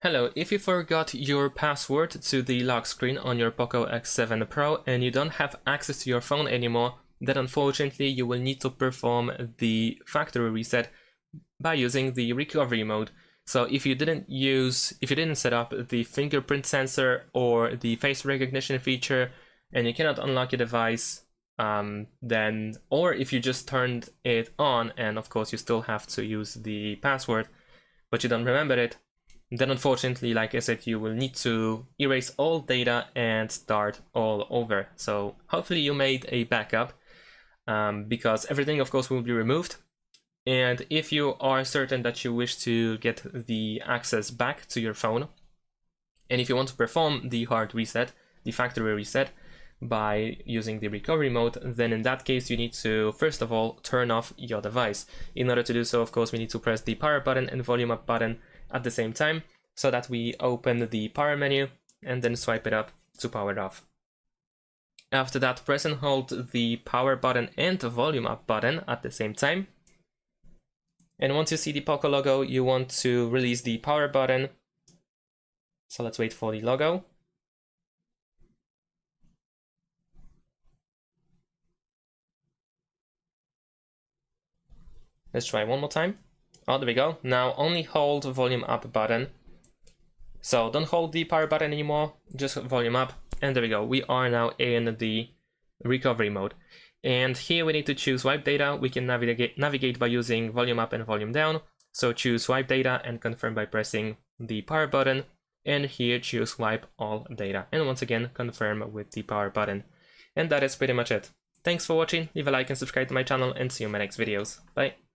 Hello, if you forgot your password to the lock screen on your POCO X7 Pro and you don't have access to your phone anymore, then unfortunately you will need to perform the factory reset by using the recovery mode. So if you didn't set up the fingerprint sensor or the face recognition feature and you cannot unlock your device, or if you just turned it on and of course you still have to use the password, but you don't remember it, then unfortunately, like I said, you will need to erase all data and start all over. So hopefully you made a backup, because everything of course will be removed. And if you are certain that you wish to get the access back to your phone, and if you want to perform the hard reset, the factory reset, by using the recovery mode, then in that case you need to first of all turn off your device. In order to do so, of course, we need to press the power button and volume up button at the same time, so that we open the power menu and then swipe it up to power it off. After that, press and hold the power button and the volume up button at the same time. And once you see the POCO logo, you want to release the power button. So let's wait for the logo. Let's try one more time. Oh, there we go. Now only hold volume up button. So don't hold the power button anymore, just volume up, and there we go. We are now in the recovery mode. And here we need to choose wipe data. We can navigate by using volume up and volume down. So choose wipe data and confirm by pressing the power button. And here choose wipe all data. And once again, confirm with the power button. And that is pretty much it. Thanks for watching, leave a like and subscribe to my channel, and see you in my next videos. Bye!